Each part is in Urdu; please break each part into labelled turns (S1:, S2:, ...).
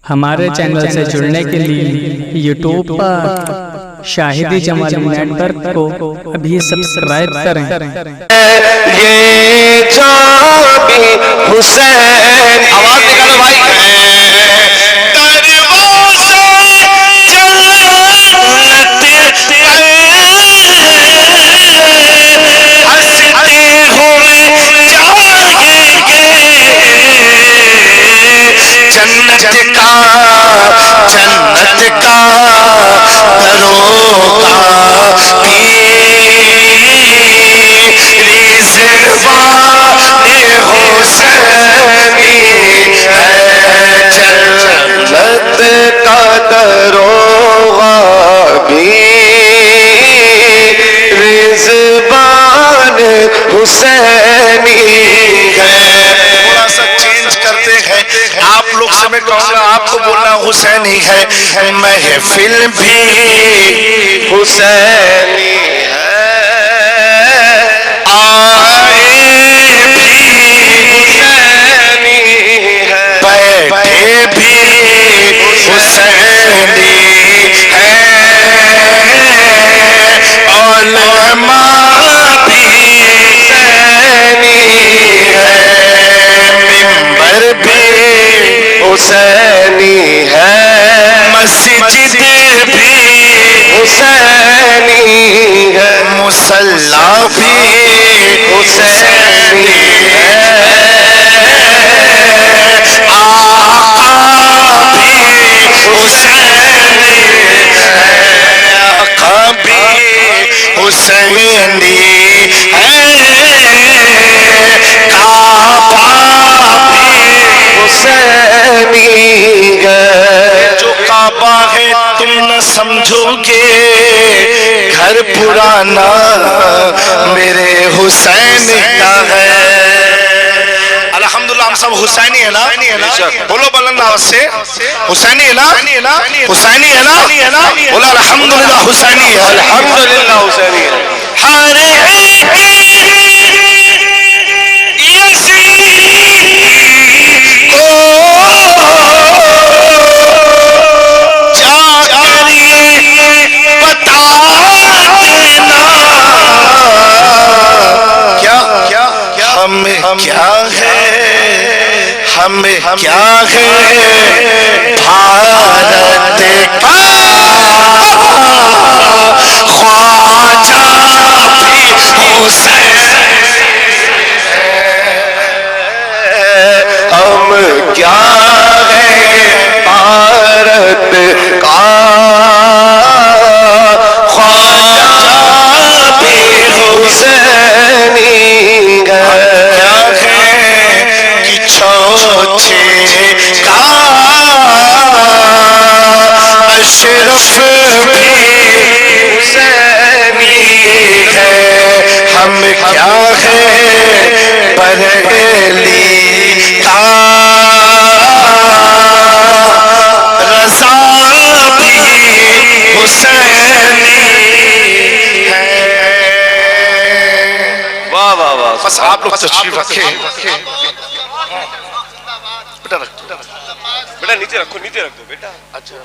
S1: ہمارے چینل سے جڑنے کے لیے یوٹیوب پر شاہدی جمالی نیٹ ورک کو ابھی سبسکرائب کریں۔
S2: یہ جابی حسین آواز نکالو بھائی جنت کا دروگا بھی رضوان حسینی ہے۔ تھوڑا سا چینج کرتے ہیں، آپ لوگ سے میں کہوں گا آپ کو بولنا حسینی ہے، محفل بھی حسینی ہے، آئے بھی حسینی ہے، بیٹھے بھی حسینی ہے، علماء بھی حسینی ہے، منبر بھی حسینی ہے، مسجد بھی حسینی ہے، مصلی بھی حسینی ہے، آقا بھی حسینی ہے، آقا بھی حسینی ہے، کعبہ بھی حسینی ہے۔ جو کعبہ ہے تم نہ سمجھو گے گھر پرانا میرے حسین کا ہے۔ الحمدللہ ہم سب حسینی ہے نا؟ بولو بلند آواز سے حسینی ہے نا؟ حسینی ہے نا؟ بولو الحمدللہ حسینی ہے، الحمدللہ حسینی ہے۔ ہر ہمیں کیا ہے بھارت کا خواجہ بھی حسین ہے، ہم کیا ہے بھارت کا خواجہ بھی حسینی ہے، اشرف بھی حسینی ہے، ہم کیا ہے بریلی کا رضا بھی حسینی ہے۔ واہ واہ واہ، بس آپ لوگ تشریف رکھیں، بیٹا نیچے رکھو، نیچے رکھ دو بیٹا۔ اچھا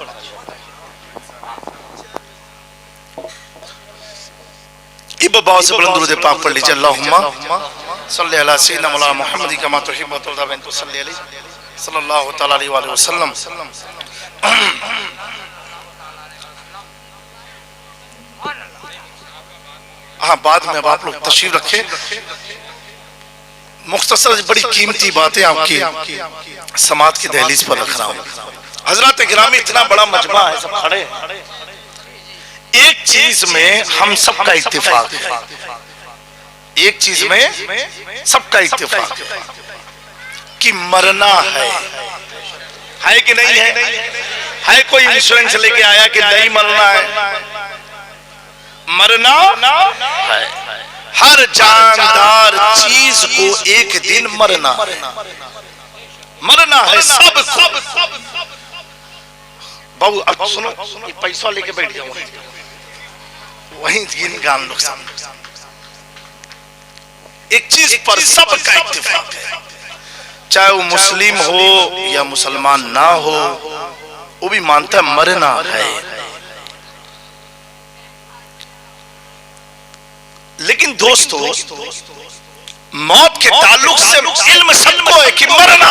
S2: ابا سے بلند درود پاک پڑھ لیجئے، اللہم صلی علی سیدنا مولانا محمد کما تحب و ترضی وان تصلی علیہ صلی اللہ تعالی علیہ وآلہ وسلم۔ ہاں بعد میں اب آپ لوگ تشریف رکھیں، مختصر بڑی قیمتی باتیں آپ کی سماعت کی دہلیز پر رکھ رہا ہوں۔ حضرات گرامی اتنا بڑا مجمع ہے، سب کھڑے ہیں، ایک چیز میں ہم سب کا اتفاق ہے، ایک چیز میں سب کا اتفاق ہے کہ مرنا ہے کہ نہیں ہے؟ ہے کوئی انشورنس لے کے آیا کہ نہیں مرنا ہے؟ مرنا ہے، ہر جاندار چیز کو ایک دن مرنا ہے، سب بہو اب سنو، یہ پیسہ لے کے بیٹھ جاؤں وہیں گن گان لوگ سامنے، ایک چیز پر سب کا اتفاق ہے، چاہے وہ مسلم ہو یا مسلمان نہ ہو، وہ بھی مانتا ہے مرنا ہے، لیکن دوستو موت کے تعلق سے علم سب کو ہے کہ مرنا،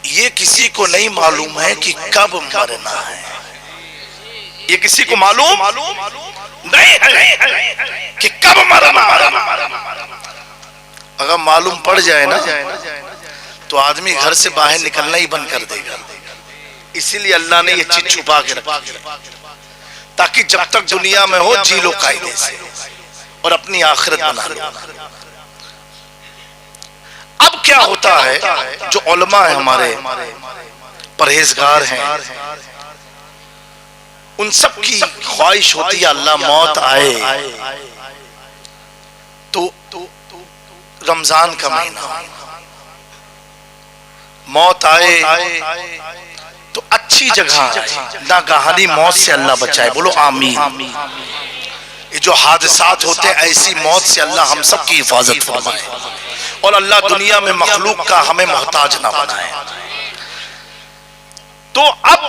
S2: یہ کسی کو نہیں معلوم ہے کہ کب مرنا ہے، یہ کسی کو معلوم نہیں ہے کہ کب مرنا۔ اگر معلوم پڑ جائے نا تو آدمی گھر سے باہر نکلنا ہی بند کر دے گا، اسی لیے اللہ نے یہ چیز چھپا کے رکھی تاکہ جب تک دنیا میں ہو جی لو قاعدے سے اور اپنی آخرت بنا لو۔ اب کیا ہوتا ہے، جو علماء ہیں ہمارے پرہیزگار ہیں، ان سب کی خواہش ہوتی ہے اللہ موت آئے تو رمضان کا مہینہ، موت آئے تو اچھی جگہ، ناگہانی موت سے اللہ بچائے، بولو آمین۔ یہ جو حادثات ہوتے ہیں ایسی موت سے اللہ ہم سب کی حفاظت فرمائے، اور اللہ دنیا میں مخلوق کا ہمیں محتاج نہ بنائے۔ تو اب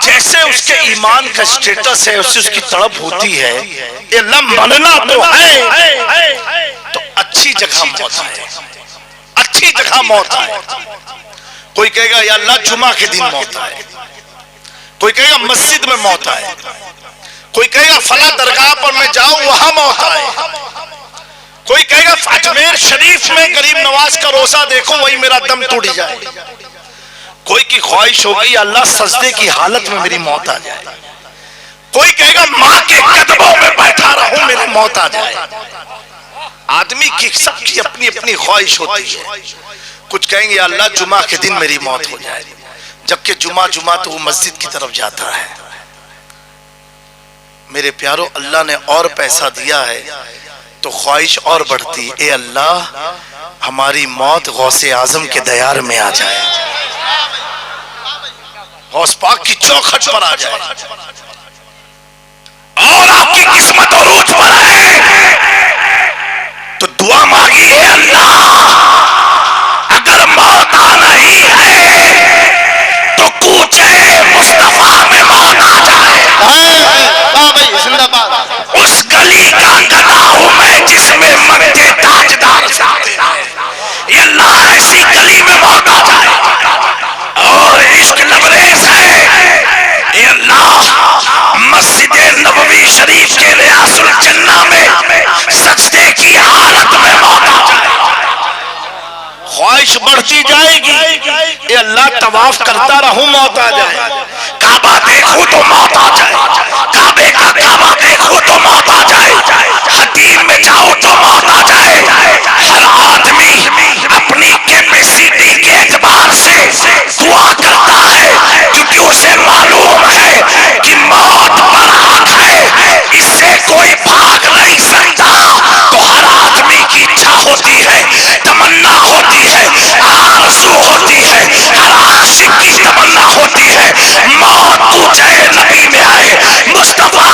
S2: جیسے اس کے ایمان کا سٹیٹس ہے، اس کی طلب ہوتی ہے اے اللہ مرنا تو ہے تو اچھی جگہ موت آئے، اچھی جگہ موت آئے۔ کوئی کہے گا یا اللہ جمعہ کے دن موت آئے، کوئی کہے گا مسجد میں موت آئے، کوئی کہے گا فلاں درگاہ پر میں جاؤں وہاں موت آئے، کوئی کہے گا اجمیر شریف میں غریب نواز کا روزہ دیکھوں وہی میرا دم ٹوٹ جائے، کوئی کی خواہش ہوگی اللہ سجدے کی حالت میں میری موت آ جائے، کوئی کہے گا ماں کے قدموں میں بیٹھا رہوں میری موت آ جائے۔ آدمی کی سب کی اپنی اپنی خواہش ہوتی ہے، کچھ کہیں گے اللہ جمعہ کے دن میری موت ہو جائے، جبکہ جمعہ تو وہ مسجد کی طرف جاتا ہے۔ میرے پیارو اللہ نے اور پیسہ دیا ہے تو خواہش اور بڑھتی، اے اللہ ہماری موت غوث اعظم کے دیار میں آ جائے، غوث پاک کی چوکھٹ پر آ جائے، اور آپ کی قسمت عروج پر ہے تو دعا مانگی، اے اللہ اگر موت آنا ہی ہے تو کوچے مصطفیٰ میں موت آ جائے، اس گلی کا گدا ہوں میں جس میں مکے تاجدار جاتے ہیں، یہ اللہ ایسی گلی میں موت آ جائے، اور عشق لبریز ہے، یہ اللہ مسجد نبوی شریف کے ریاض الجنہ میں سجدے کی حالت میں موت آ جائے، خواہش بڑھتی جائے گی، اے اللہ طواف کرتا رہوں موت آ جائے، کعبہ دیکھوں تو موت آ جائے، کعبے کا کعبہ دیکھوں تو موت آ جائے، حتیم میں جاؤ تو موت آ جائے۔ ہر آدمی اپنی کیپیسٹی کے اعتبار سے دعا کرتا ہے، کیونکہ اسے معلوم ہے کہ موت برحق ہے، اس سے کوئی بھاگ نہیں سکتا، تو ہر آدمی کی اچھا ہوتی ہے، تمنا ہوتی ہے، آرزو ہوتی ہے، ہر عاشق کی تمنا ہوتی ہے موت کوچے نبی میں آئے، مصطفیٰ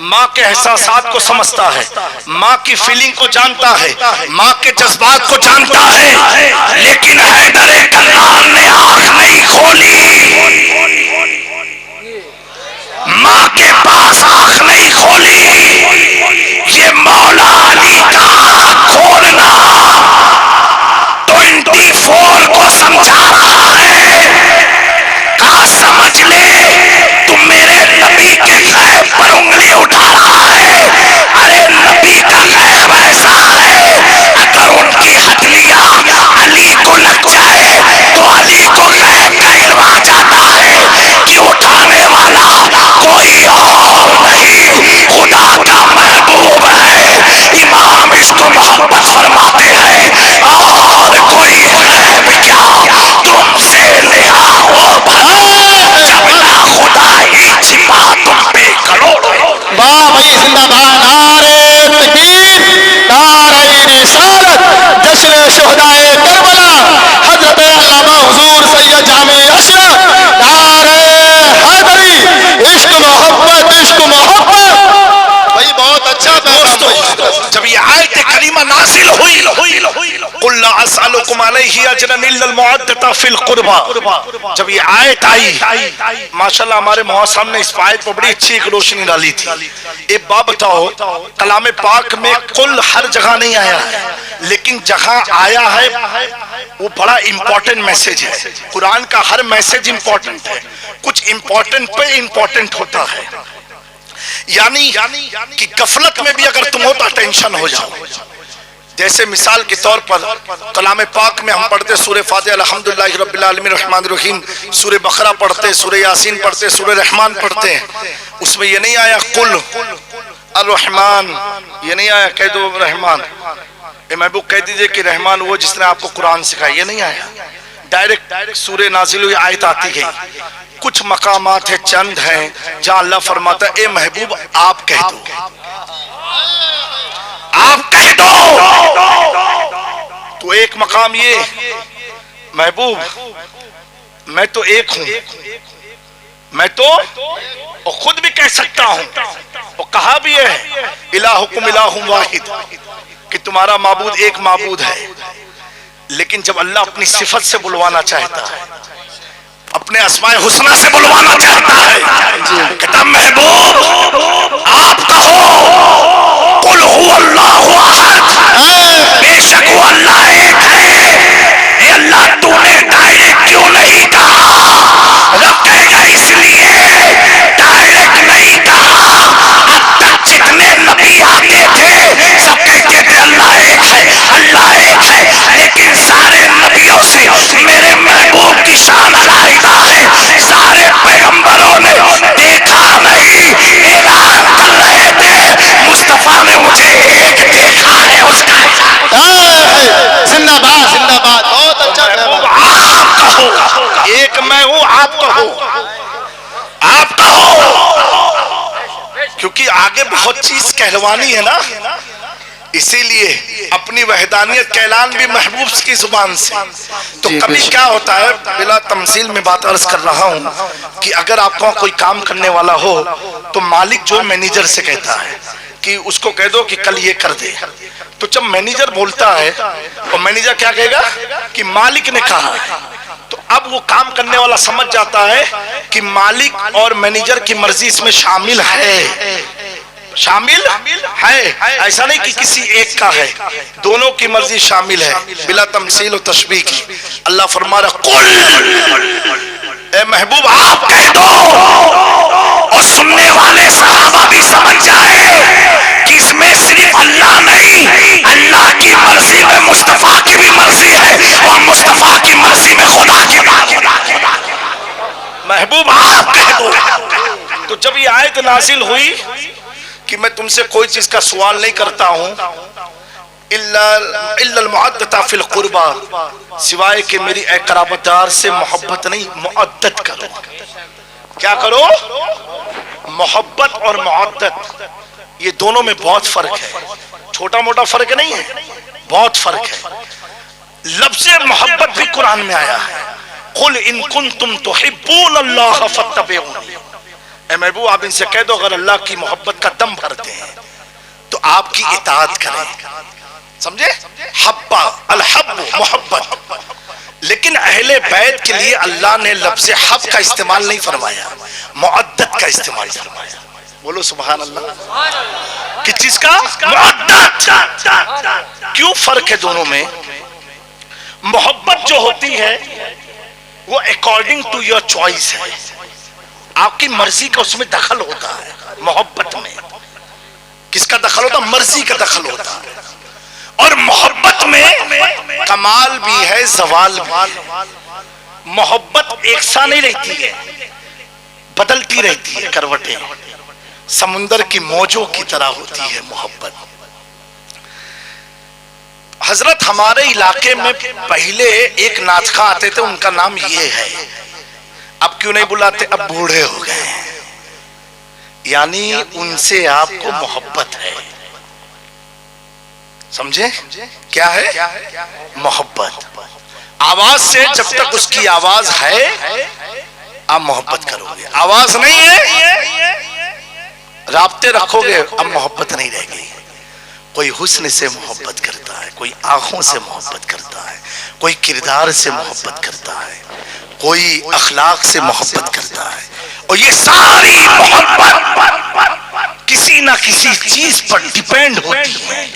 S2: ماں کے احساسات کو سمجھتا ہے، ماں کی فیلنگ کو جانتا ہے، ماں کے جذبات کو جانتا ہے، لیکن حیدر کرار نے آنکھ نہیں کھولی، ماں کے پاس آنکھ نہیں کھولی۔ یہ مولا علی کا آنکھ کھولنا 24 کو سمجھا رہا ہے، کہا سمجھ لے تم میرے نبی کے غیب پر انگلی اٹھا رہا ہے۔ ارے نبی کا غیب ایسا ہے، اگر ان کی ہتھیلیاں علی کو لگ جائے تو علی کو غیب کا علم آ جاتا ہے کہ اٹھانے والا کوئی اور نہیں، خدا کا محبوب ہے۔ امام اس کو محبت فرماتے ہیں، اور کوئی غیب کیا تم سے نہا ہو بھلا، جب نہ خدا ہی چھپا تم پہ کروڑوں۔
S3: واہ بھائی زندہ باد، نعرہ تکبیر، نعرہ رسالت، جشن شہدائے کربلا، حضرت علامہ حضور سید جامع اشرف، نعرہ حیدری، عشق محبت عشق محبت۔ بھائی بہت اچھا
S2: دوستو، جب یہ آیت کریمہ نازل ہوئی، قُلْ لَا أَسْأَلُكُمْ عَلَيْهِ أَجْرًا إِلَّا الْمَوَدَّةَ فِي الْقُرْبَى، جب یہ آیت آئی، ماشاءاللہ ہمارے محسن نے اس آیت پر بڑی اچھی ایک روشنی ڈالی تھی۔ ایک بات بتاؤ، کلام پاک میں قل ہر جگہ نہیں آیا ہے، لیکن جہاں آیا ہے وہ بڑا امپورٹنٹ میسج ہے۔ قرآن کا ہر میسج امپورٹنٹ ہے، کچھ امپورٹنٹ پہ امپورٹنٹ ہوتا ہے، یعنی کہ غفلت میں بھی اگر تم ہوتا ٹینشن ہو جاؤ۔ جیسے مثال کے طور پر کلام پاک میں ہم پڑھتے سورہ فاتحہ الحمدللہ رب العالمین الرحمن الرحیم، سورہ بقرہ پڑھتے، سورہ یاسین پڑھتے، سورہ رحمان پڑھتے ہیں، اس میں یہ نہیں آیا قل الرحمن، یہ نہیں آیا کہہ دو رحمان، اے محبوب کہہ دیجئے کہ رحمان وہ جس نے آپ کو قرآن سکھایا، یہ نہیں آیا، ڈائریکٹ سورہ نازل ہوئی آیت آتی گئی۔ کچھ مقامات ہیں، چند ہیں جہاں اللہ فرماتا ہے اے محبوب آپ کہہ دو، آپ کہہ دو۔ تو ایک مقام یہ محبوب میں تو ایک ہوں، میں تو خود بھی کہہ سکتا ہوں، اور کہا بھی ہے الہکم الہ واحد، کہ تمہارا معبود ایک معبود ہے، لیکن جب اللہ اپنی صفت سے بلوانا چاہتا ہے، اپنے اسماء حسنہ سے بلوانا چاہتا ہے، کہتا محبوب آپ کہو قل هو اللہ احد، بے شک وہ اللہ ایک ہے۔ اے اللہ تو نے ڈائریکٹ کیوں نہیں کہا؟ رب کہے گا اس لیے ڈائریکٹ نہیں کہا، اب تک جتنے نبی آتے تھے سب کہتے تھے اللہ ایک ہے، اللہ ایک ہے، لیکن سارے نبیوں سے میرے محبوب کی شان علیحدہ ہے، سارے پیغمبروں نے دیکھا نہیں، اعلان کر رہے تھے مصطفیٰ نے مجھے ایک دیکھا ہے، اس کا
S3: زندہ باد زندہ باد، بہت اچھا۔
S2: آپ کہو ایک میں ہوں، آپ کہو، آپ کہو، کیونکہ آگے بہت چیز کہلوانی ہے نا، اسی لیے اپنی وحدانیت کا اعلان بھی محبوب کی زبان سے۔ تو کبھی کیا ہوتا ہے، بلا تمثیل میں بات عرض کر رہا ہوں کہ اگر آپ کو کوئی کام کرنے والا ہو تو مالک جو مینیجر سے کہتا ہے کہ اس کو کہہ دو کہ کل یہ کر دے، تو جب مینیجر بولتا ہے تو مینیجر کیا کہے گا کہ مالک نے کہا، تو اب وہ کام کرنے والا سمجھ جاتا ہے کہ مالک اور مینیجر کی مرضی اس میں شامل ہے، شامل ہے، ایسا نہیں کہ کسی ایک کا ہے، دونوں کی مرضی شامل ہے، بلا تمثیل و تشبیہ کی۔ اللہ فرما رہا قل، اے محبوب آپ کہہ دو، اور سننے والے صحابہ بھی سمجھ جائے کہ اس میں صرف اللہ نہیں، اللہ کی مرضی میں مصطفیٰ کی بھی مرضی ہے، اور مصطفیٰ کی مرضی میں خدا کی بھی۔ محبوب آپ کہہ دو۔ تو جب یہ آیت نازل ہوئی کہ میں تم سے کوئی چیز کا سوال نہیں کرتا ہوں الا المعدۃ فی القربى، سوائے کہ میری اے قرابت دار سے محبت نہیں، معدت کرو۔ کیا کرو؟ محبت اور معدت، یہ دونوں میں بہت فرق ہے، چھوٹا موٹا فرق نہیں ہے، بہت فرق ہے۔ لفظ محبت بھی قرآن میں آیا ہے، قل ان کنتم تحبون اللہ فاتبعونی، اے محبوب آپ ان سے کہہ دو اگر اللہ کی محبت کا دم بھرتے ہیں تو آپ کی اطاعت کریں. سمجھے؟ حبا الحب محبت. لیکن اہل بیت کے لیے اللہ نے لفظ حب کا استعمال نہیں فرمایا, معدت کا استعمال فرمایا. بولو سبحان اللہ. کس چیز کا؟ معدت. کیوں فرق ہے دونوں میں؟ محبت جو ہوتی ہے وہ اکارڈنگ ٹو یور چوائس ہے, آپ کی مرضی کا اس میں دخل ہوتا ہے. محبت میں کس کا دخل ہوتا ہے؟ مرضی کا دخل ہوتا ہے. اور محبت میں کمال بھی ہے, زوال بھی. محبت ایک سا نہیں رہتی ہے, بدلتی رہتی ہے کروٹیں. سمندر کی موجوں کی طرح ہوتی ہے محبت. حضرت ہمارے علاقے میں پہلے ایک ناچخہ آتے تھے, ان کا نام یہ ہے. اب کیوں نہیں بلاتے؟ اب بوڑھے ہو گئے ہیں. یعنی ان سے آپ کو محبت ہے. سمجھے کیا ہے محبت؟ آواز سے جب تک اس کی آواز ہے آپ محبت کرو گے, آواز نہیں ہے رابطے رکھو گے اب محبت نہیں رہ گئی. کوئی حسن سے محبت کرتا ہے, کوئی آنکھوں سے محبت کرتا ہے, کوئی کردار سے محبت کرتا ہے, کوئی اخلاق سے محبت کرتا ہے. اور یہ ساری محبت کسی نہ کسی چیز پر ڈیپینڈ ہوتی ہے.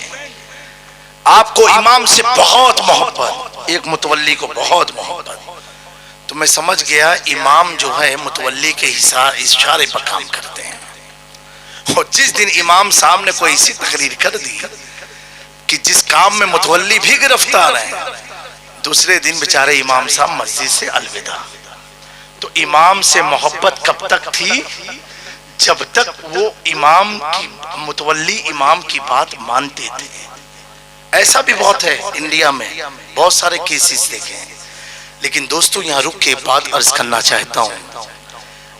S2: آپ کو امام سے بہت محبت, ایک متولی کو بہت محبت, تو میں سمجھ گیا امام جو ہے متولی کے اشارے پر کام کرتے ہیں. اور جس دن امام صاحب نے کوئی ایسی تقریر کر دی کہ جس کام میں متولی بھی گرفتار ہیں, دوسرے دن بیچارے امام صاحب مسجد سے الوداع. تو امام سے محبت کب تک تھی؟ جب تک وہ امام کی متولی امام کی بات مانتے تھے. ایسا بھی بہت ہے انڈیا میں, بہت سارے کیسز دیکھے ہیں. لیکن دوستو یہاں رک کے بات عرض کرنا چاہتا ہوں,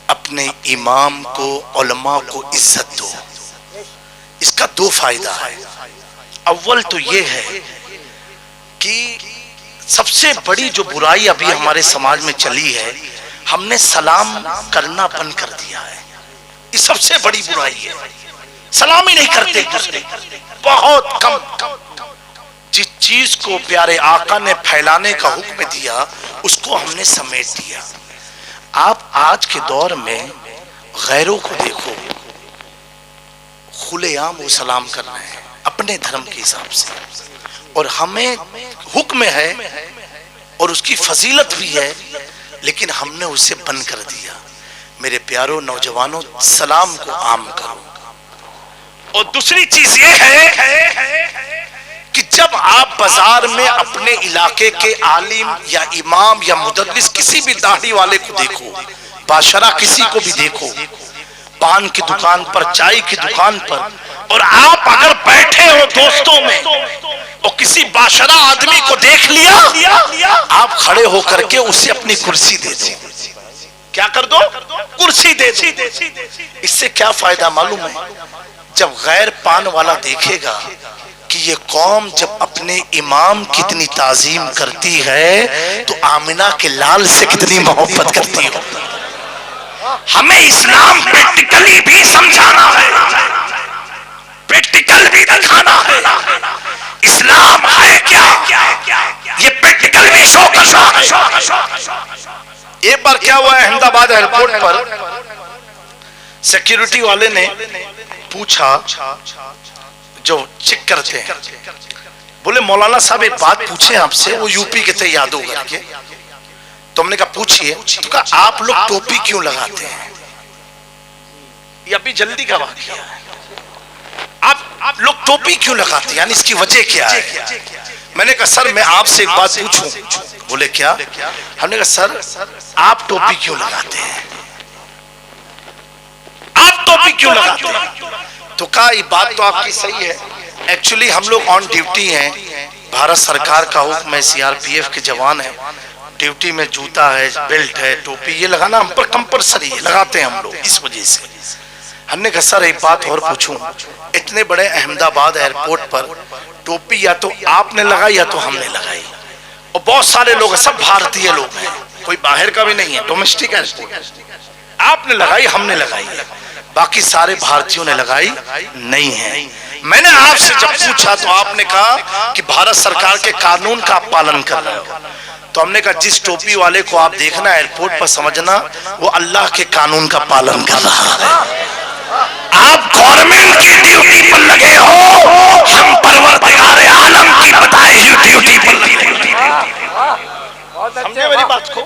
S2: اپنے امام کو, علماء کو عزت دو. اس کا دو فائدہ ہے. اول تو یہ ہے کہ سب سے بڑی جو برائی ابھی ہمارے سماج میں چلی ہے, ہم نے سلام کرنا بند کر دیا ہے. یہ سب سے بڑی برائی ہے. سلام ہی نہیں کرتے بہت کم. جس چیز کو پیارے آقا نے پھیلانے کا حکم دیا اس کو ہم نے سمیٹ دیا. آپ آج کے دور میں غیروں کو دیکھو, کھلے عام وہ سلام کر رہے ہیں اپنے دھرم کے حساب سے, اور ہمیں حکم ہے اور اس کی فضیلت بھی ہے, لیکن ہم نے اسے بند کر دیا. میرے پیاروں نوجوانوں, سلام کو عام کرو. اور دوسری چیز یہ ہے کہ جب آپ بازار میں اپنے علاقے کے عالم یا امام یا مدرس کسی بھی داڑھی والے کو دیکھو, باشرہ کسی کو بھی دیکھو, پان کی دکان پر, چائے کی دکان پر, اور آپ اگر بیٹھے ہو دوستوں میں اور کسی باشرہ آدمی کو دیکھ لیا, آپ کھڑے ہو کر کے اسے اپنی کرسی دے دو. کیا کر دو؟ کرسی دے دو. اس سے کیا فائدہ معلوم ہے؟ جب غیر پان والا دیکھے گا کہ یہ قوم جب اپنے امام کتنی تعظیم کرتی ہے تو آمنہ کے لال سے کتنی محبت کرتی ہو. ہمیں اسلام پریکٹیکلی بھی سمجھانا ہے, پریکٹیکل بھی دکھانا ہے. اسلام ہے کیا یہ پریکٹیکل بھی شو کرنا ہے. ایک بار کیا ہوا ہے, احمد آباد ایئرپورٹ پر سیکیورٹی والے نے پوچھا, جو چیک کرتے ہیں, بولے مولانا صاحب ایک بات پوچھیں آپ سے, وہ یو پی کے تھے یادو کر کے. تو ہم نے کہا پوچھئے. تو کہا آپ لوگ ٹوپی کیوں لگاتے ہیں؟ یہ ابھی جلدی کا واقعہ ہے. آپ لوگ ٹوپی کیوں لگاتے ہیں, یعنی اس کی وجہ کیا ہے؟ میں نے کہا سر میں آپ سے ایک بات پوچھوں. بولے کیا؟ ہم نے کہا سر آپ ٹوپی کیوں لگاتے ہیں, آپ ٹوپی کیوں لگاتے ہیں؟ تو کہا یہ بات تو آپ کی صحیح ہے, ایکچولی ہم لوگ آن ڈیوٹی ہیں, بھارت سرکار کا حکم ہے, سی آر پی ایف کے جوان ہیں, ڈیوٹی میں جوتا ہے, بیلٹ ہے, ٹوپی, یہ لگانا ہم پر کمپلسری ہے, لگاتے ہیں ہم لوگ اس وجہ سے. ہم نے کہا سر ایک بات اور پوچھوں, اتنے بڑے احمد آباد ایئرپورٹ پر ٹوپی یا تو آپ نے لگائی یا تو ہم نے لگائی, اور بہت سارے لوگ سب بھارتی لوگ ہیں, کوئی باہر کا بھی نہیں ہے, ڈومیسٹک ایئرپورٹ. آپ نے لگائی، ہم نے لگائی، باقی سارے بھارتیوں نے لگائی نہیں ہے۔ میں نے آپ سے جب پوچھا تو آپ نے کہا کہ بھارت سرکار کے قانون کا آپ پالن کر رہے ہو، تو ہم نے کہا جس ٹوپی والے کو آپ دیکھنا ایئرپورٹ پر سمجھنا وہ اللہ کے قانون کا پالن کر رہا ہے۔ آپ گورنمنٹ کی ڈیوٹی پر لگے ہو، ہم پروردگار عالم کی بتائی ہوئی ڈیوٹی پر لگے ہو۔ سمجھے میری بات کو؟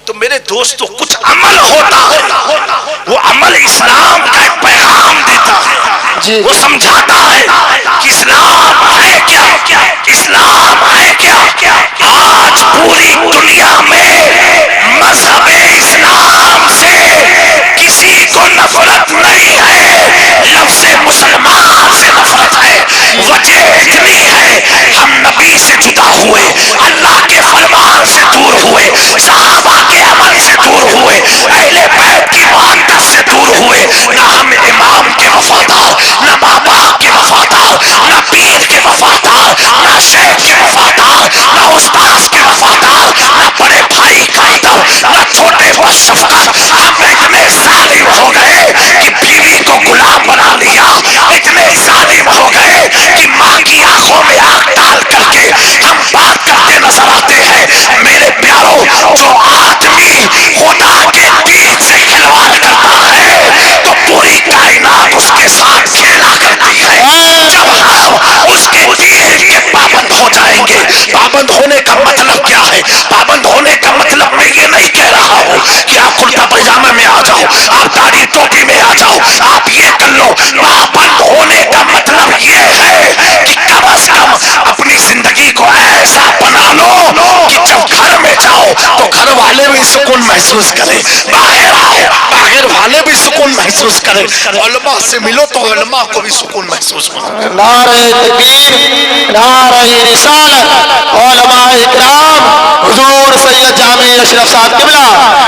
S2: تو میرے دوستو کچھ عمل ہوتا ہے، وہ عمل اسلام کا ایک پیغام دیتا ہے، وہ سمجھاتا ہے کہ اسلام ہے کیا، اسلام ہے کیا۔ آج پوری دنیا میں مذہب اسلام سے کسی کو نفرت نہیں ہے، لفظ مسلمان سے نفرت ہے۔ وجہ اتنی ہے ہم نبی سے جدا ہوئے، اللہ کے فرمان سے دور ہوئے، صحابہ کے عمل سے دور ہوئے، اہل بیت کی معانقت سے دور ہوئے، نہ ہم امام کے وفادار، نہ ماں باپ کے وفادار، نہ پیر کے وفادار، نہ شیخ کے وفادار، نہ استاذ کے وفادار، نہ بڑے بھائی کا ادب، نہ چھوٹے کو شفقت۔ ہم اتنے ظالم ہو گئے کہ بیوی کو غلام بنا لیا، اتنے ظالم ہو گئے کہ ماں کی آنکھوں میں آنکھ ڈال کر کے ہم بات کرتے نظر آتے ہیں۔ میرے پیارو، جو آدمی خدا کے دین سے کھلواڑ کرتا ہے تو پوری کائنات اس کے ساتھ کھیلا کرتی ہے۔ جب ہم اس کے دین کے پابند ہو جائیں گے، پابند ہونے کا مطلب کیا ہے؟ پابند ہونے کا مطلب میں یہ نہیں کہہ رہا ہوں کہ آپ کرتا پائجامے میں آ جاؤ، آپ داڑھی ٹوپی میں آ جاؤ، آپ یہ کر لو۔ پابند ہونے کا مطلب یہ ہے کہ کم از کم اپنی زندگی کو ایسا بنا لو کہ جب گھر میں جاؤ تو گھر والے بھی سکون محسوس کریں، باہر آؤ باہر والے بھی سکون محسوس کریں، علماء سے ملو تو علماء کو بھی سکون محسوس ہو۔
S3: نعرہ تکبیر، نعرہ رسالت، علماء اکرام، حضور سید جامع اشرف صاحب قبلہ،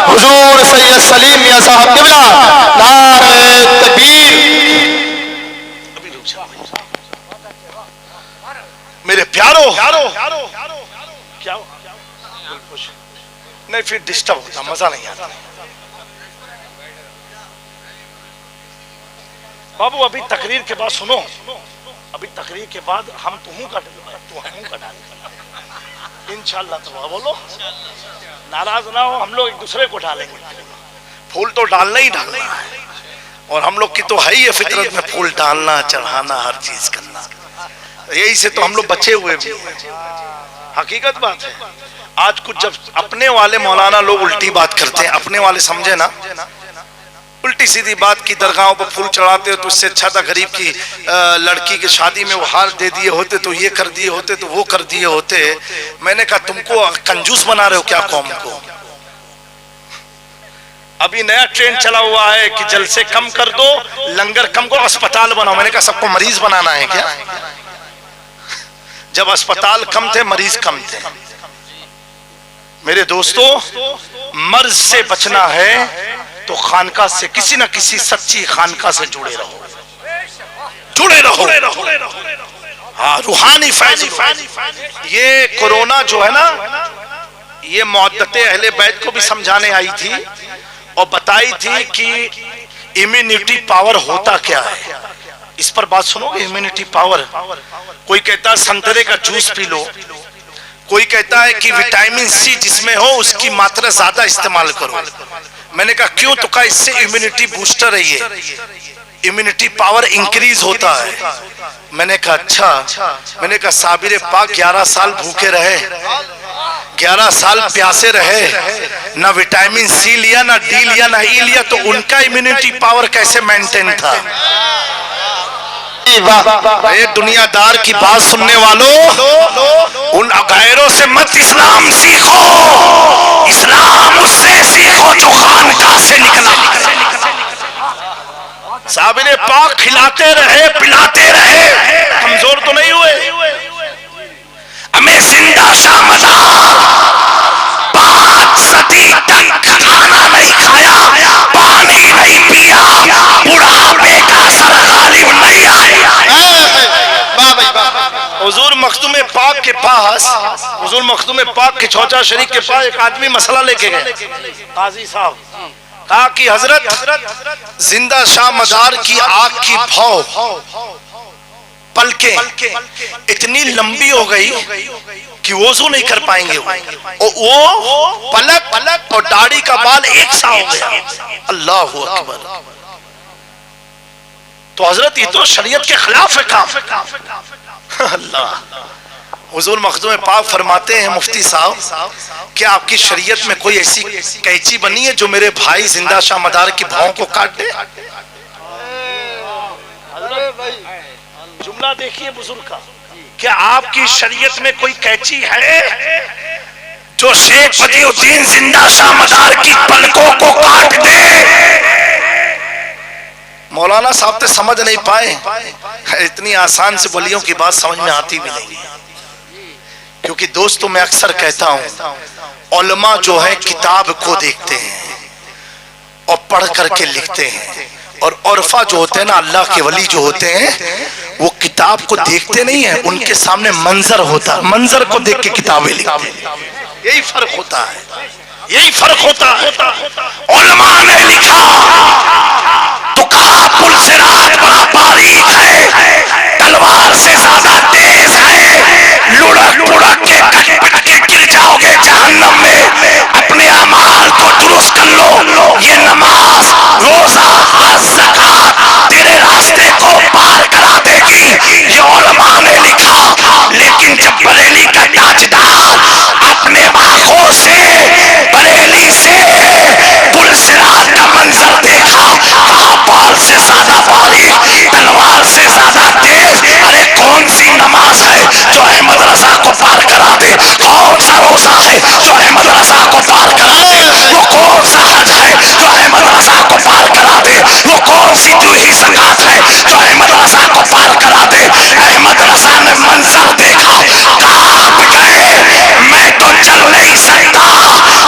S3: حضور سید سلیم میاں صاحب قبلہ، نعرہ تکبیر۔
S2: میرے پیارو، کیا نہیں پھر ڈسٹرب ہوتا، مزہ نہیں آتا۔ بابو ابھی تقریر کے بعد سنو، ابھی تقریر کے بعد ہم تمہوں کا ڈالیں انشاءاللہ۔ تو بولو ناراض نہ ہو، ہم لوگ ایک دوسرے کو ڈالیں گے، پھول تو ڈالنا ہی ڈالنا ہے، اور ہم لوگ کی تو ہے ہی فطرت میں پھول ڈالنا، چڑھانا، ہر چیز کرنا، یہی سے تو ہم لوگ بچے ہوئے بھی ہیں۔ حقیقت بات ہے، آج کچھ جب اپنے والے مولانا لوگ الٹی بات کرتے ہیں، اپنے والے سمجھے نا، الٹی سیدھی بات کی درگاہوں پر پھول چڑھاتے ہو تو اس سے اچھا تھا غریب کی لڑکی کی شادی میں وہ ہار دے دیے ہوتے، تو یہ کر دیے ہوتے، تو وہ کر دیے ہوتے۔ میں نے کہا تم کو کنجوس بنا رہے ہو کیا قوم کو؟ ابھی نیا ٹرینڈ چلا ہوا ہے کہ جلسے کم کر دو، لنگر کم کرو، اسپتال بناؤ۔ میں نے کہا سب کو مریض بنانا ہے کیا؟ جب اسپتال کم تھے مریض کم تھے۔ میرے دوستو، مرض سے بچنا ہے تو خانقاہ سے، کسی نہ کسی سچی خانقاہ سے جڑے رہو، جڑے رہو، ہاں روحانی فیض۔ یہ کورونا جو ہے نا، یہ معدت اہل بیت کو بھی سمجھانے آئی تھی اور بتائی تھی کہ امیونٹی پاور ہوتا کیا ہے۔ اس پر بات سنو گے؟ امیونٹی پاور، کوئی کہتا ہے سنترے کا جوس پی لو، کوئی کہتا ہے کہ وٹامن سی جس میں ہو اس کی ماترا زیادہ استعمال کرو۔ میں نے کہا کیوں؟ تو کہا اس سے امیونٹی بوسٹر ہے، یہ امیونٹی پاور انکریز ہوتا ہے۔ میں نے کہا اچھا۔ میں نے کہا صابر پاک 11 سال بھوکے رہے، 11 سال پیاسے رہے، نہ وٹامن سی لیا، نہ ڈی لیا، نہ ای لیا، تو ان کا امیونٹی پاور کیسے مینٹین تھا؟ اے دنیا دار کی بات سننے والوں، ان غیروں سے مت اسلام سیکھو، اسلام اس سے سیکھو جو خانقاہ سے نکلا۔ صابر پاک کھلاتے رہے، پلاتے رہے، کمزور تو نہیں ہوئے۔ ہمیں زندہ شامدار 5 صدی تک کھانا نہیں کھایا، پانی نہیں پیا، بڑھاپے کا اثر غالب نہیں آیا۔ حضور مخدوم پاک کے پاس، حضور مخدوم پاک کے چوچا شریف کے پاس ایک آدمی مسئلہ لے کے گئے، قاضی صاحب کہا کہ حضرت زندہ شاہ مدار کی آنکھ کی بھاؤ پلکیں اتنی لمبی ہو گئی کہ وضو نہیں کر پائیں گے، وہ پلک اور داڑھی کا بال ایک سا ہو گیا۔ اللہ اکبر! تو حضرت یہ تو شریعت کے خلاف ہے کام۔ اللہ! حضور مخدوم پاک فرماتے ہیں مفتی صاحب کہ آپ کی شریعت میں کوئی ایسی قینچی بنی ہے جو میرے بھائی زندہ شاہ مدار کی بھاؤں کو کاٹ دے؟ جملہ دیکھیے بزرگ کا، کیا آپ کی شریعت میں کوئی قینچی ہے جو شیخ بدیع الدین زندہ شاہ مدار کی پلکوں کو کاٹ دے؟ مولانا صاحب تے سمجھ نہیں پائے، اتنی آسان سے ولیوں کی بات سمجھ میں آتی بھی نہیں، کیونکہ دوستوں میں اکثر کہتا ہوں علماء جو ہے کتاب کو دیکھتے ہیں اور پڑھ کر کے لکھتے ہیں، اور عرفا جو ہوتے ہیں نا، اللہ کے ولی جو ہوتے ہیں، وہ کتاب کو دیکھتے نہیں ہیں، ان کے سامنے منظر ہوتا ہے، منظر کو دیکھ کے کتابیں لکھتے ہیں۔ یہی فرق ہوتا ہے، یہی فرق ہوتا ہے۔ علماء نے لکھا تو کہا پل صراط بڑا باریک ہے، تلوار سے زیادہ تیز ہے، لڑک لڑک کے کٹ پٹ کے گر جاؤ گے جہنم میں، اپنے اعمال کو درست کر لو، یہ نماز روزہ حج زکات تیرے راستے کو پار کرا دے گی، یہ علماء نے لکھا۔ لیکن جب بریلی کا تاجدار اپنے آنکھوں سے بریلی سے پل صراط کا منظر دیکھا، کہا بال سے زیادہ باریک، تلوار سے زیادہ تیز، ارے کون سی نماز ہے جو احمد رضا کو پار کرا دے؟ کون سا روزہ ہے جو احمد رضا کو پار کرا دے؟ وہ کون سا حج ہے جو احمد رضا کو پار کرا دے؟ وہ کون سی دوہی زکات ہے جو احمد رضا کو پار کرا دے؟ احمد رضا نے منظر دیکھا، کانپ گئے، میں تو چل نہیں سکتا،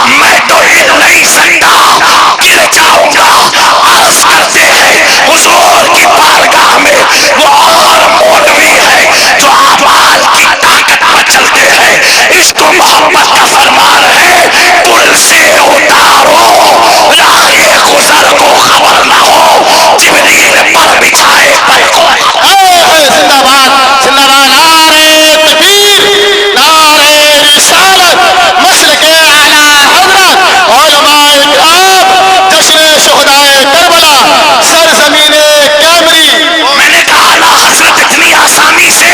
S2: میں تو ہل نہیں سکتا، گر جاؤں گا۔ عرض کرتے ہیں حضور کی بارگاہ میں وہ اور مولوی ہے جو اعمال کی طاقت پر چلتے ہیں، اس کو محبت کا فرمان ہے، پل سے اتارو راہ گزر کو خبر نہ ہو، جبریل پر بچھائے پر کو۔
S3: زندہ باد، زندہ باد، نعرہ تکبیر، نعرہ رسالت، مسلک اعلیٰ حضرت علماء کرام، جشن شہدائے کربلا، سرزمین کیمری۔
S2: میں نے کہا اعلیٰ حضرت اتنی آسانی سے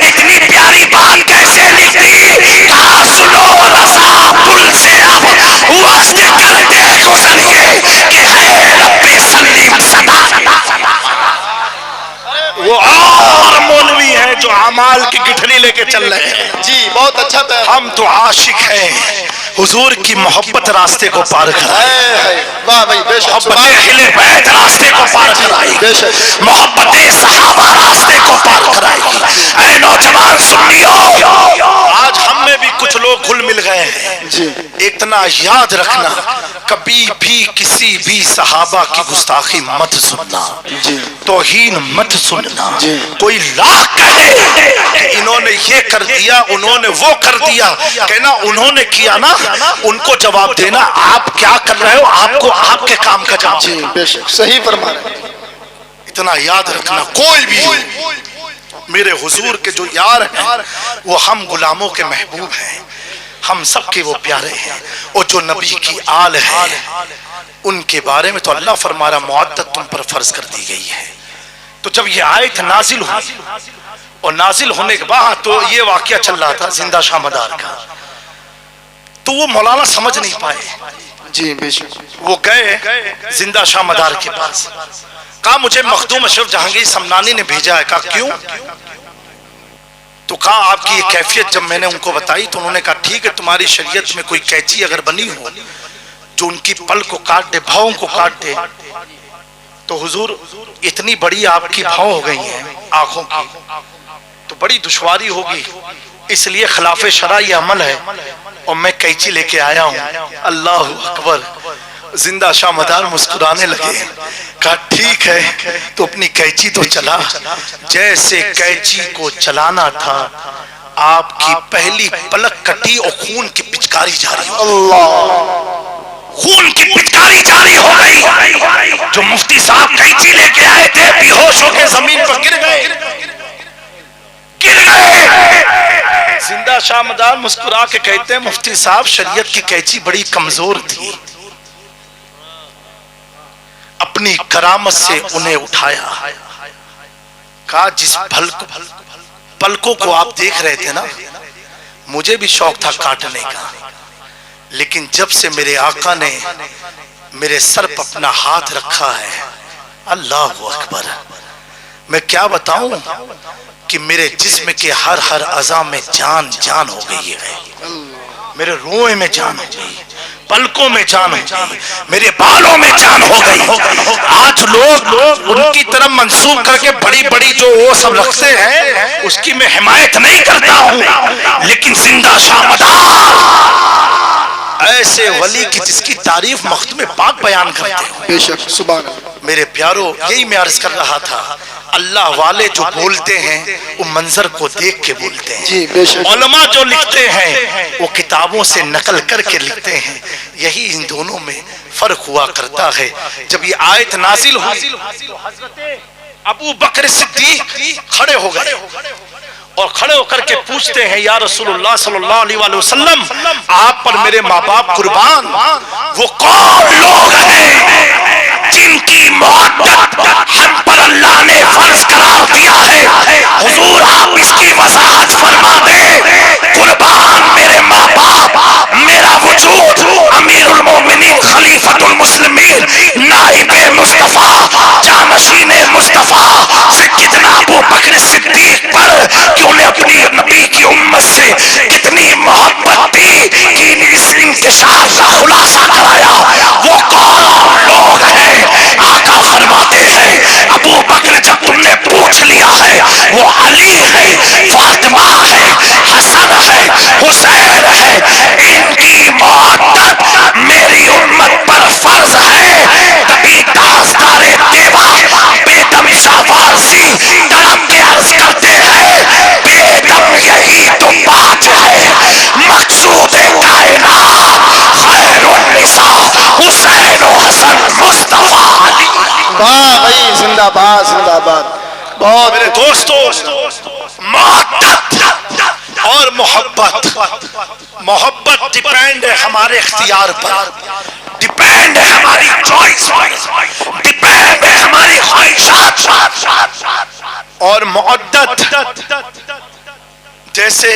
S2: اتنی پیاری بات کیسے لکھ دی؟ کہا سنو رضا پل سے اب وصل کرتے گزریے کہ ہے رب سلیم صدا۔ وہ اور مولوی ہے جو اعمال کی گٹھلی لے کے چل رہے ہیں۔
S3: جی بہت اچھا پیغام۔
S2: ہم تو عاشق ہیں، حضور کی محبت راستے کو پار کرائے،
S3: واہ بھائی، بے شک،
S2: محبت اہل بیت راستے کو پار کرائے،
S3: بے شک،
S2: محبت صحابہ راستے کو پار کرائے گی۔ اے نوجوان سنیو، آج ہم میں بھی کچھ لوگ گھل مل گئے ہیں۔
S3: جی
S2: اتنا یاد رکھنا، کبھی بھی کسی بھی صحابہ کی گستاخی مت سننا،
S3: جی
S2: توہین مت سننا۔
S3: جی۔
S2: کوئی لاکھ کہے کہ انہوں نے یہ کر دیا، انہوں نے وہ کر دیا، کہنا انہوں نے کیا نا، ان کو جواب دینا آپ کیا کر رہے ہو، آپ کو آپ کے کام کا جواب۔
S3: جی بے شک، صحیح فرما رہے ہیں۔
S2: اتنا یاد رکھنا، کوئی بھی ہو، میرے حضور کے جو یار ہیں وہ ہم غلاموں کے محبوب ہیں، ہم سب کے وہ پیارے ہیں، اور جو نبی کی آل ہے ان کے بارے میں تو اللہ فرما رہا معدت تم پر فرض کر دی گئی ہے۔ تو جب یہ آیت نازل ہوئی اور نازل ہونے کے بعد تو یہ واقعہ چل رہا تھا زندہ شاہ مدار کا، تو وہ مولانا سمجھ نہیں پائے،
S3: جی بے شک،
S2: وہ گئے زندہ شاہ مدار کے پاس، کہا مجھے مخدوم اشرف جہانگیر سمنانی نے بھیجا ہے۔ کہا کیوں؟ تو کہا آپ کی یہ کیفیت جب میں نے ان کو بتائی تو انہوں نے کہا ٹھیک ہے، تمہاری شریعت میں کوئی قینچی اگر بنی ہو جو ان کی پل کو کاٹ دے، بھاؤں کو کاٹ دے، تو حضور اتنی بڑی آپ کی بھاؤں ہو گئی ہیں آنکھوں کی، تو بڑی دشواری ہوگی، اس لیے خلاف شرع یہ عمل ہے اور میں قینچی لے کے آیا ہوں۔ اللہ اکبر! زندہ شاہ مدار مسکرانے لگے، کہا ٹھیک ہے تو اپنی قینچی تو چلا۔ جیسے قینچی کو چلانا تھا آپ کی پہلی پلک کٹی اور خون کی پچکاری جاری ہو گئی، خون کی پچکاری جاری ہو گئی۔ شاہ مدار مسکرا کے کہتے ہیں مفتی صاحب شریعت کی قینچی بڑی کمزور تھی، اپنی کرامت سے انہیں اٹھایا، کہا جس پلکوں کو آپ دیکھ رہے تھے نا مجھے بھی شوق تھا کاٹنے کا، لیکن جب سے میرے آقا نے میرے سر پر اپنا ہاتھ رکھا ہے، اللہ اکبر، میں کیا بتاؤں کہ میرے جسم کے ہر اعضاء میں جان ہو گئی ہے، میرے روئے میں جان ہو گئی، پلکوں میں جان ہو گئی، میرے بالوں میں جان ہو گئی۔ آج لوگ ان کی طرف منسوخ کر کے بڑی بڑی جو وہ سب رکھتے ہیں اس کی میں حمایت نہیں کرتا ہوں، لیکن زندہ شاہ مدار ایسے ولی کی جس کی تعریف مختوم پاک بیان کرتے ہیں۔
S3: بے شک، سبحان اللہ۔
S2: میرے پیارو، یہی میں عرض کر رہا تھا، اللہ والے جو بولتے ہیں وہ منظر کو دیکھ کے بولتے ہیں،
S3: جی بے شک۔
S2: علماء جو لکھتے ہیں وہ کتابوں سے نقل کر کے لکھتے ہیں، یہی ان دونوں میں فرق ہوا کرتا ہے۔ جب یہ آیت نازل ہوئی، حضرت ابو بکر صدیق کھڑے ہو گئے اور کھڑے ہو کر کے پوچھتے ہیں یا رسول اللہ صلی اللہ علیہ وآلہ وسلم، آپ پر میرے ماں باپ قربان، وہ کون لوگ ہیں جن کی محبت ہم پر اللہ نے فرض قرار دیا ہے؟ حضور آپ اس کی وضاحت فرما دیں۔ قربان میرے ماں باپ، میرا وجود، امیر المومنین خلیفۃ المسلمین نائب مصطفیٰ جانشین مصطفیٰ سیدنا ابو بکر صدیق پر کہ انہیں اپنی نبی کی امت سے اتنی محبت تھی کہ اس انکشاف کا خلاصہ کرایا۔ وہ کون لوگ ہیں؟ آقا فرماتے ہیں ابو بکر جب تم نے پوچھ لیا ہے، وہ علی ہے، فاطمہ ہے، حسن ہے، حسین ہے، ان کی محبت میری امت پر فرض ہے۔ تبھی تاجدار دیوا بیدم شاہ وارسی تڑپ کے عرض کرتے ہیں بیدم یہی تو بات ہے، مقصود کائنات خیر النساء حسین و حسن مصطفیٰ علی۔
S3: واہ بھائی، زندہ باد زندہ باد۔ بہت
S2: میرے دوستو، محبت اور محبت ڈیپینڈ ہے ہمارے اختیار پر، ڈیپینڈ ہے ہماری چوائس پر، ڈیپینڈ ہے ہماری خواہشات پر۔ اور معدت جیسے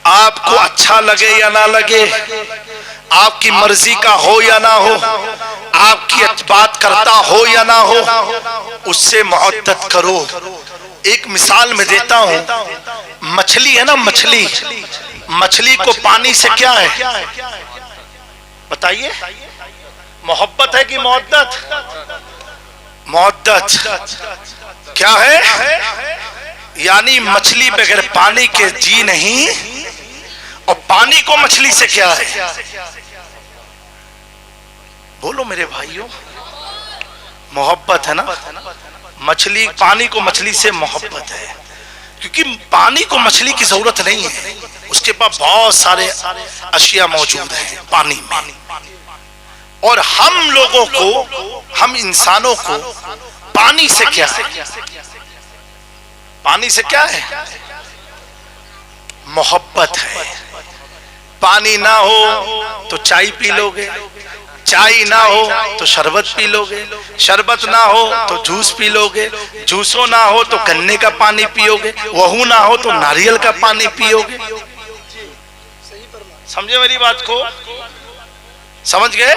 S2: آپ کو اچھا لگے یا نہ لگے، آپ کی مرضی کا ہو یا نہ ہو، آپ کی بات کرتا ہو یا نہ ہو، اس سے معدت کرو۔ ایک مثال میں دیتا ہوں، مچھلی ہے نا، مچھلی کو پانی سے کیا ہے بتائیے؟ محبت ہے کہ معدت؟ معدت کیا ہے؟ یعنی مچھلی بغیر پانی کے جی نہیں، اور پانی کو مچھلی سے کیا ہے؟ بولو میرے بھائیوں، محبت ہے نا۔ مچھلی، پانی کو مچھلی سے محبت ہے، کیونکہ پانی کو مچھلی کی ضرورت نہیں ہے، اس کے پاس بہت سارے اشیاء موجود ہیں پانی میں۔ اور ہم لوگوں کو، ہم انسانوں کو پانی سے کیا ہے؟ پانی سے کیا ہے؟ محبت ہے۔ پانی نہ ہو تو چائے پی لو گے، چائے نہ ہو تو شربت پی لو گے، شربت نہ ہو تو جوس پی لو گے، جوسو نہ ہو تو گنے کا پانی پیو گے، وہو نہ ہو تو ناریل کا پانی پیو گے۔ سمجھے میری بات کو؟ سمجھ گئے؟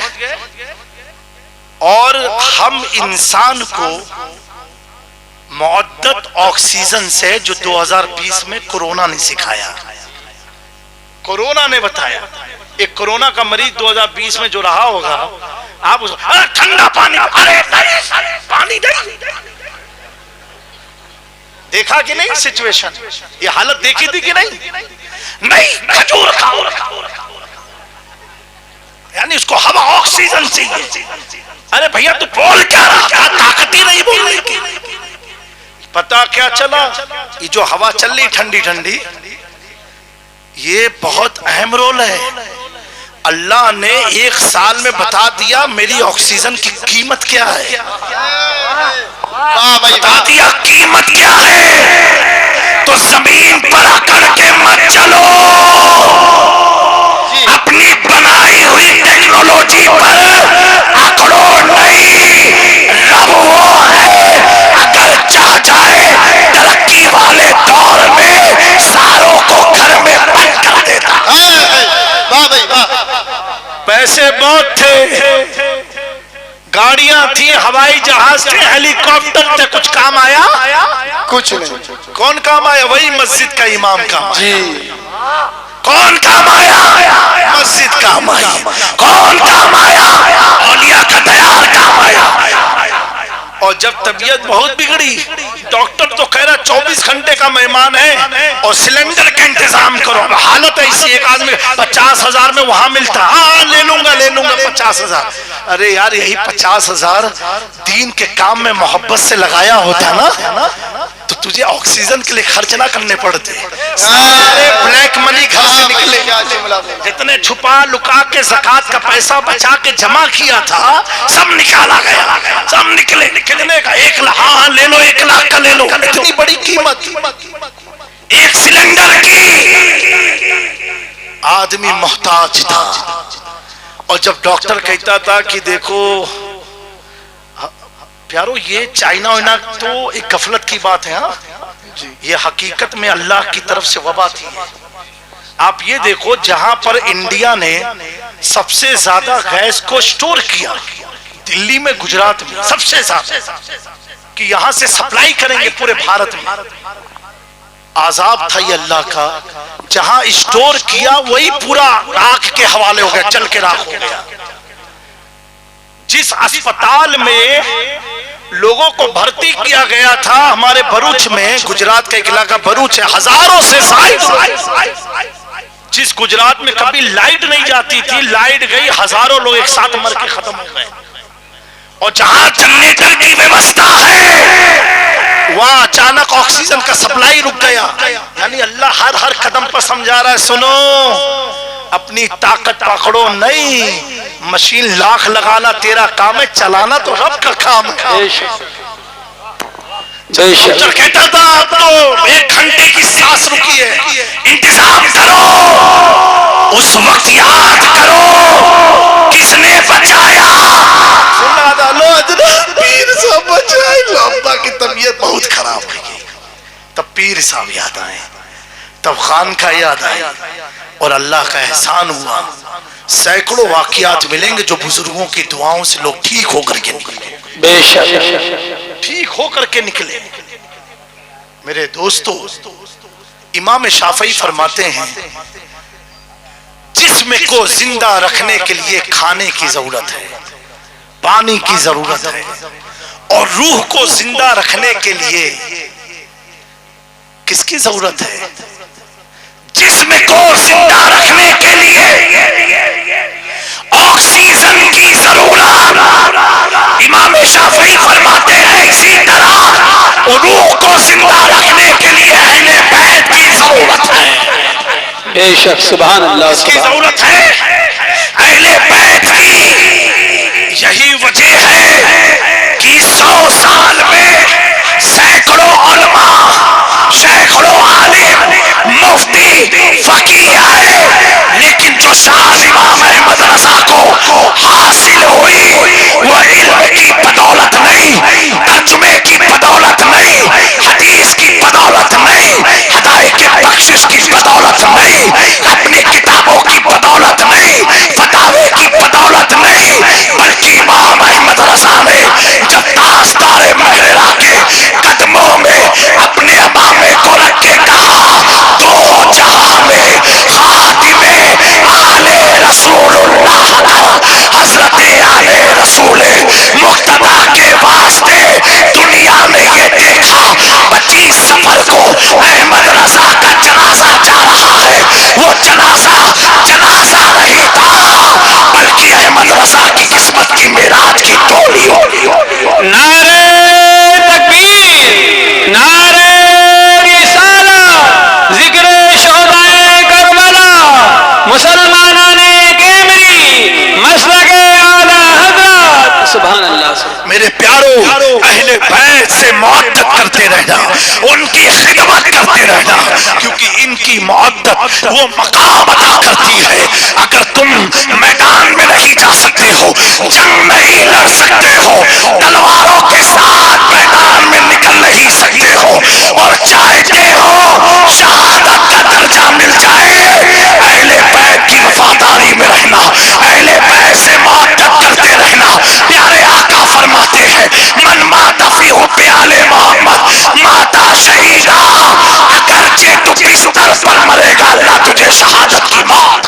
S2: اور ہم انسان کو معدت آکسیجن سے، جو 2020 میں کورونا نے سکھایا، کورونا نے بتایا۔ ایک کورونا کا مریض 2020 میں جو رہا ہوگا، آپ اس کو ٹھنڈا پانی، ارے پانی نہیں، دیکھا کہ نہیں سچویشن؟ یہ حالت دیکھی تھی کہ نہیں؟ نہیں، کھجور کھاؤ، یعنی اس کو ہوا آکسیجن چاہیے۔ ارے بھیا تو بول کیا رہا، طاقت ہی نہیں بولنے کی۔ پتا کیا چلا؟ یہ جو ہوا چل رہی ٹھنڈی ٹھنڈی، یہ بہت اہم رول ہے۔ اللہ نے 1 سال میں بتا دیا میری آکسیجن کی قیمت کیا ہے، بتا دیا قیمت کیا ہے۔ تو زمین پر اکڑ کے مت چلو، اپنی بنائی ہوئی ٹیکنالوجی پر اکڑو نہیں۔ رب وہ ہے اگر چاہ جائے ترقی والے دور میں ساروں کو گھر میں بند کر دیتا۔
S3: واہ بھائی واہ،
S2: پیسے بہت تھے، گاڑیاں تھیں، ہوائی جہاز تھے، ہیلی کاپٹر تھے، کچھ کام آیا؟
S3: کچھ نہیں۔
S2: کون کام آیا؟ وہی مسجد کا امام کام آیا۔
S3: جی
S2: کون کام آیا؟ مسجد کام آئی۔ کون کام آیا؟ اولیاء کا دیار کام آیا۔ اور جب طبیعت بہت بگڑی، ڈاکٹر تو کہہ رہا 24 گھنٹے کا مہمان ہے اور سلنڈر کا انتظام کرو۔ حالت ایسی، ایک آدمی 50,000 میں وہاں ملتا، ہاں لے لوں گا 50,000۔ ارے یار یہی 50,000 دین کے کام میں محبت سے لگایا ہوتا نا تو تجھے آکسیجن کے لیے خرچ نہ کرنے پڑتے۔ سارے بلیک منی گھر سے نکلے، جتنے چھپا لکا کے زکات کا پیسہ بچا کے جمع کیا تھا سب نکالا گیا، سب نکلے۔ کتنے کا؟ 1 لاکھ، ہاں لے لو، 1 لاکھ کا لے لو۔ اتنی بڑی قیمت ایک سلنڈر کی، آدمی محتاج تھا۔ اور جب ڈاکٹر کہتا تھا کہ دیکھو پیارو یہ چائنا وائنا تو ایک غفلت کی بات ہے، ہاں یہ حقیقت میں اللہ کی طرف سے وبا تھی۔ آپ یہ دیکھو جہاں پر انڈیا نے سب سے زیادہ گیس کو سٹور کیا، دلی میں، گجرات میں سب سے زیادہ، کہ یہاں سے سپلائی کریں گے پورے بھارت میں۔ عذاب تھا یہ اللہ کا، جہاں اسٹور کیا وہی پورا راکھ کے حوالے ہو گیا، چل کے راکھ ہو گیا۔ جس اسپتال میں لوگوں کو بھرتی کیا گیا تھا ہمارے بھروچ میں، گجرات کا ایک علاقہ بھروچ ہے، ہزاروں سے زائد، جس گجرات میں کبھی لائٹ نہیں جاتی تھی، لائٹ گئی، ہزاروں لوگ ایک ساتھ مر کے ختم ہو گئے۔ اور جہاں جنریٹر کی ویوستھا ہے وہاں اچانک آکسیجن کا سپلائی رک گیا۔ یعنی اللہ ہر قدم پر سمجھا رہا ہے، سنو اپنی طاقت پکڑو نہیں، مشین لاکھ لگانا تیرا کام ہے، چلانا تو رب کا کام ہے۔ ڈاکٹر کہتا تھا اب تو 1 گھنٹے کی سانس رکی ہے، انتظام کرو، اس وقت یاد کرو کس نے بچایا۔ پیر صاحب بچائے، ابا کی طبیعت بہت خراب ہو گئی، تب پیر صاحب یاد آئے، تب خان کا یاد آئے، اور اللہ کا احسان ہوا۔ سینکڑوں واقعات ملیں گے جو بزرگوں کی دعاؤں سے لوگ ٹھیک ہو کر کے نکلے، بے شک ٹھیک ہو کر کے نکلے۔ میرے دوستو، امام شافعی فرماتے ہیں جسم کو زندہ رکھنے کے لیے کھانے کی ضرورت ہے، پانی کی ضرورت ہے، اور روح کو زندہ رکھنے کے لیے کس کی ضرورت ہے؟ جسم کو زندہ رکھنے کے لیے آکسیجن کی ضرورت۔ امام شافعی فرماتے ہیں اسی طرح روح کو زندہ رکھنے کے لیے اہل بیت کی ضرورت ہے۔
S4: بے شک، سبحان اللہ،
S2: اس کی ضرورت ہے اہل بیت کی۔ یہی وجہ ہے کہ 100 سال میں سینکڑوں علماء، سینکڑوں عالم، مفتی، فقیہ آئے، لیکن جو شان امام احمد رضا کو حاصل ہوئی وہ علم کی بدولت نہیں، ترجمے کی بدولت نہیں، حدیث کی بدولت نہیں، ہدایت کی بخشش کی بدولت نہیں، اپنی کتابوں کی بدولت نہیں، فتاوے کی بدولت نہیں، بلکہ امام احمد رضا نے جب تاجدار مغرا کے قدموں میں اپنے امامے کو رکھ کے کہا، دو جہاں میں خاتم آل رسول اللہ، حضرت آل رسول مقتدی کے واسطے دنیا نے یہ دیکھا 25 سفر کو احمد رضا کا جنازہ جا رہا ہے، وہ جنازہ نہیں تھا بلکہ احمد رضا کی قسمت کی معراج کی ٹولی ہوگی۔
S4: نعرہ تکبیر، نعرہ رسالہ، ذکر شہدائے کربلا، مسلمانان کیمری، مسلک اعلی حضرت، سبحان اللہ۔
S2: میرے پیارو، اہل بیت سے محبت کرتے رہنا، ان کی خدمت کرتے رہنا۔ کیونکہ ان کی محبت وہ مقام عطا کرتی ہے. اگر تم میدان میں نہیں جا سکتے ہو, جنگ نہیں لڑ سکتے ہو, تلواروں کے ساتھ میدان میں نکل نہیں سکتے ہو, اور چاہتے ہو شہادت کا درجہ مل جائے, اہل بیت کی وفاداری میں رہنا, اہل بیت سے محبت کرتے رہنا. پیارے آقا فرماتے ہیں من مات فی حب آل محمد ماتا شہیدا, اگرچہ تو بستر پر مرے گا اللہ تجھے شہادت کی موت.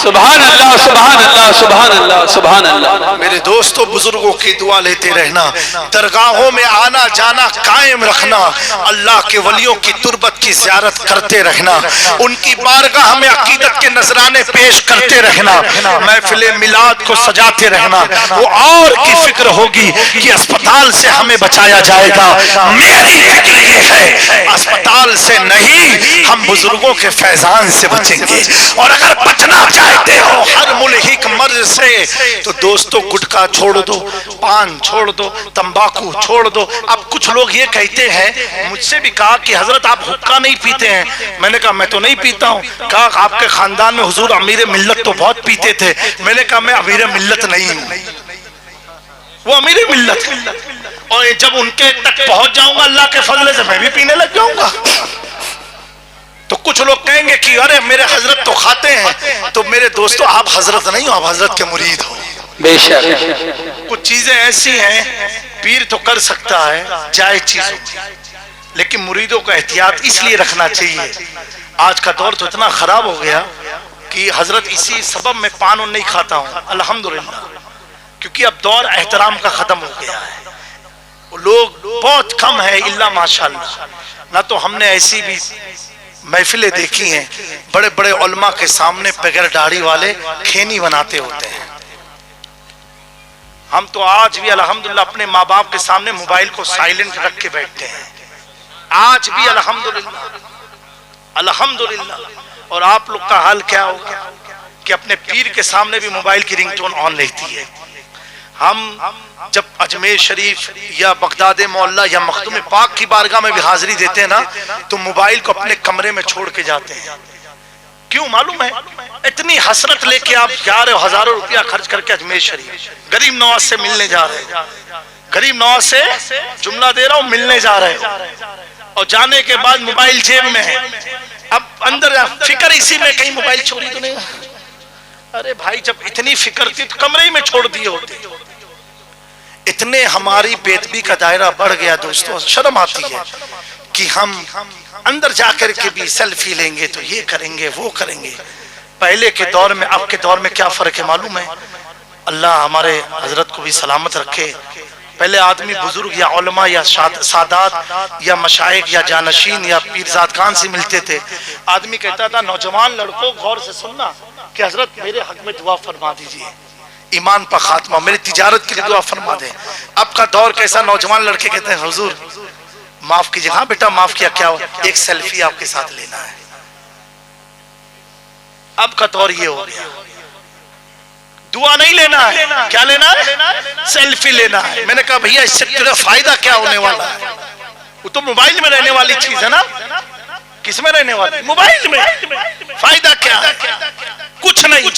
S4: سبحان اللہ سبحان اللہ سبحان اللہ سبحان اللہ.
S2: میرے دوستو بزرگوں کی دعا لیتے رہنا, درگاہوں میں آنا جانا قائم رکھنا, اللہ کے ولیوں کی تربت کی زیارت کرتے رہنا, ان کی بارگاہ میں عقیدت کے نذرانے پیش کرتے رہنا, محفل میلاد کو سجاتے رہنا. وہ اور کی فکر ہوگی کہ اسپتال سے ہمیں بچایا جائے گا, میری فکر یہ ہے اسپتال سے نہیں, ہم بزرگوں کے فیضان سے بچیں گے. اور اگر بچنا چاہتے ہو ہر ملحق مرض سے تو دوستو گٹکا چھوڑ دو, پان چھوڑ دو, تمباکو چھوڑ دو. اب کچھ لوگ یہ کہتے ہیں, مجھ سے بھی کہا کہ حضرت آپ حقہ نہیں پیتے ہیں. میں نے کہا میں تو نہیں پیتا ہوں. کہا آپ کے خاندان میں حضور امیر ملت تو بہت پیتے تھے. میں نے کہا میں امیر ملت نہیں ہوں, وہ امیر ملت, اور جب ان کے تک پہنچ جاؤں گا اللہ کے فضل سے میں بھی پینے لگ جاؤں گا. تو کچھ لوگ کہیں گے کہ ارے میرے حضرت تو کھاتے ہیں. تو میرے دوستو آپ حضرت نہیں ہو, آپ حضرت کے مرید ہو.
S4: بے شک.
S2: کچھ چیزیں ایسی ہیں پیر تو کر سکتا ہے جائز چیزوں, لیکن مریدوں کا احتیاط اس لیے رکھنا چاہیے. آج کا دور تو اتنا خراب ہو گیا کہ حضرت اسی سبب میں پان نہیں کھاتا ہوں الحمدللہ, کیونکہ اب دور احترام کا ختم ہو گیا ہے. لوگ بہت کم ہے الا ماشاءاللہ. نہ تو ہم نے ایسی بھی محفلیں دیکھی ہیں بڑے بڑے علماء کے سامنے بغیر داڑھی والے کھینی بناتے ہوتے ہیں. ہم تو آج بھی الحمدللہ اپنے ماں باپ کے سامنے موبائل کو سائلنٹ رکھ کے بیٹھتے ہیں, آج بھی الحمدللہ الحمدللہ. اور آپ لوگ کا حال کیا ہوگا کہ اپنے پیر کے سامنے بھی موبائل کی رنگ ٹون آن رہتی ہے. ہم جب اجمیر شریف یا بغداد معلی یا مخدوم پاک کی بارگاہ میں بھی حاضری دیتے ہیں نا, تو موبائل کو اپنے کمرے میں چھوڑ کے جاتے ہیں. کیوں معلوم ہے؟ اتنی حسرت لے کے آپ جا رہے ہو, ہزاروں روپیہ خرچ کر کے اجمیر شریف, غریب نواز سے ملنے جا رہے ہیں, غریب نواز سے جملہ دے رہا ہوں ملنے جا رہے ہو, اور جانے کے بعد موبائل جیب میں ہے. اب اندر فکر اسی میں کہیں موبائل چوری تو نہیں. ارے بھائی جب اتنی فکر تھی تو کمرے میں چھوڑ دیے ہوتے. اتنے ہماری بےدبی کا دائرہ بڑھ گیا دوستو, شرم آتی ہے کہ ہم اندر جا کر کے بھی سیلفی لیں گے تو یہ کریں گے وہ کریں گے. پہلے کے دور میں اب کے دور میں کیا فرق ہے معلوم ہے؟ اللہ ہمارے حضرت کو بھی سلامت رکھے. پہلے آدمی بزرگ یا علماء یا سادات یا مشائخ یا جانشین یا پیرزاد خان سے ملتے تھے, آدمی کہتا تھا نوجوان لڑکوں غور سے سننا کہ حضرت میرے حق میں دعا فرما دیجئے, ایمان پر خاتمہ, میری تجارت کے لیے دعا فرما دیں. اب کا دور کیسا, نوجوان لڑکے کہتے ہیں حضور معاف کیجئے. ہاں بیٹا معاف کیا, کیا ایک سیلفی آپ کے ساتھ لینا ہے. اب کا دور یہ ہو گیا, دعا نہیں لینا ہے, کیا لینا ہے؟ سیلفی لینا ہے. میں نے کہا بھیا اس سے تیرا فائدہ کیا ہونے والا ہے؟ وہ تو موبائل میں رہنے والی چیز ہے نا. کس میں رہنے والی؟ موبائل میں. فائدہ کیا ہے؟ کچھ نہیں.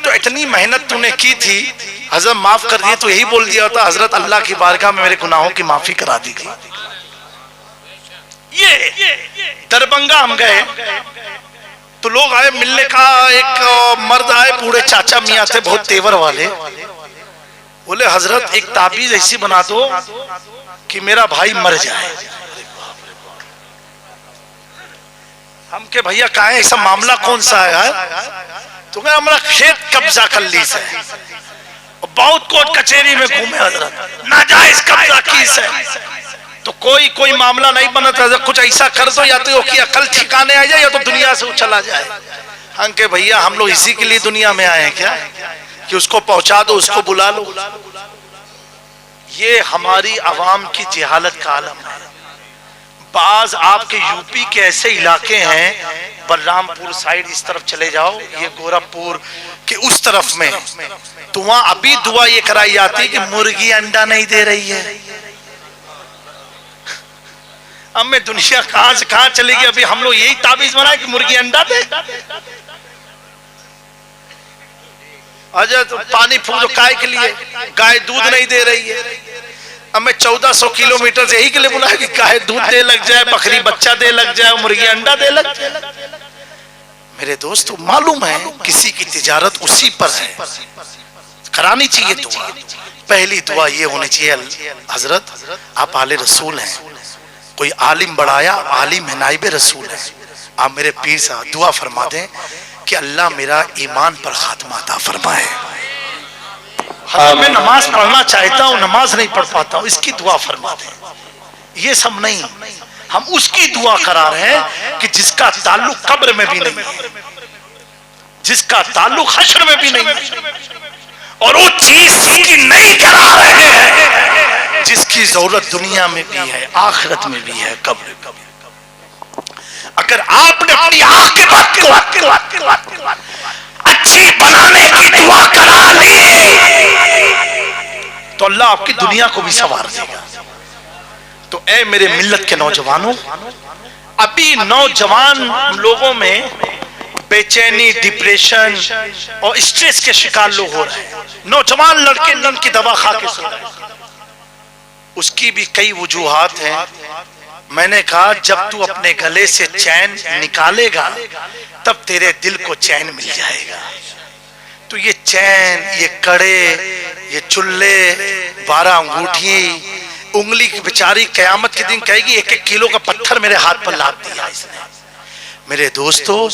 S2: تو اتنی محنت تو نے کی تھی, حضرت معاف کر دیے تو یہی بول دیا ہوتا حضرت اللہ کی بارگاہ میں میرے گناہوں کی معافی کرا دیجیے. یہ دربنگا ہم گئے تو لوگ آئے ملنے کا, ایک مرد آئے بوڑھے چاچا میاں تھے بہت تیور والے, بولے حضرت ایک تعبیذ ایسی بنا دو کہ میرا بھائی مر جائے. ہم کہ بھیا کہاں ہے, ایسا معاملہ کون سا ہے؟ تو کہ ہمارا کھیت قبضہ کر لی سے, بہت کوٹ کچہری میں گھومے حضرت, ناجائز قبضہ کی سے. تو کوئی معاملہ نہیں بنا تھا, کچھ ایسا کر دو یا تو کہ عقل ٹھکانے آ جائے یا تو دنیا سے چلا جائے. ہم کہ بھیا ہم لوگ اسی کے لیے دنیا میں آئے ہیں کیا کہ اس کو پہنچا دو, اس کو بلا لو. یہ ہماری عوام کی جہالت کا عالم ہے. بعض آپ کے یو پی کے ایسے علاقے ہیں, بلرام پور سائیڈ اس طرف چلے جاؤ, یہ گورکھپور کے اس طرف میں, تو وہاں ابھی دعا یہ کرائی جاتی کہ مرغی انڈا نہیں دے رہی ہے. اب میں دنیا کہاں سے کہاں چلے گی. ابھی ہم لوگ یہی تعویذ بنائے کہ مرغی انڈا دے. تو پانی پھونک دو کائے کے لیے, گائے دودھ نہیں دے رہی ہے. اب میں 1400 کلومیٹر سے یہی کے لیے بلایا کہ گائے دودھ دے لگ جائے, بکری بچہ دے لگ جائے, مرغی انڈا دے لگ جائے. میرے دوستو معلوم ہے کسی کی تجارت اسی پر ہے, کرانی چاہیے دعا. پہلی دعا یہ ہونی چاہیے, حضرت آپ آل رسول ہیں, کوئی عالم بڑھایا, عالم ہے, نائب رسول ہے, آپ میرے پیر صاحب دعا فرما دیں کہ اللہ میرا ایمان پر خاتمہ عطا فرمائے. میں نماز پڑھنا چاہتا ہوں, نماز نہیں پڑھ پاتا ہوں, اس کی دعا فرما دیں. یہ سب نہیں, ہم اس کی دعا کرا رہے ہیں کہ جس کا تعلق قبر میں بھی نہیں ہے, جس کا تعلق حشر میں بھی نہیں ہے, اور وہ چیز کی نہیں کرا رہے ہیں جس کی ضرورت دنیا میں بھی ہے, آخرت میں بھی ہے, قبر میں بھی. اگر آپ نے اپنی عاقبت کو اچھی بنانے کی دعا کرا لی تو اللہ آپ کی دنیا کو بھی سنوار دے گا. تو اے میرے ملت کے نوجوانوں, ابھی نوجوان لوگوں میں بے چینی, ڈپریشن اور اسٹریس کے شکار لوگ ہو رہے ہیں. نوجوان لڑکے نن کی دوا کھا کے سو رہے ہیں. اس کی بھی کئی وجوہات ہیں. میں نے کہا جب تو اپنے گلے سے چین نکالے گا تب تیرے دل کو چین مل جائے گا. تو یہ چین, یہ کڑے, یہ چلے, 12 انگوٹھی, انگلی کی بیچاری قیامت کے دن کہے گی 1-1 کلو کا پتھر میرے ہاتھ پر لاد دیا اس نے. میرے دوستو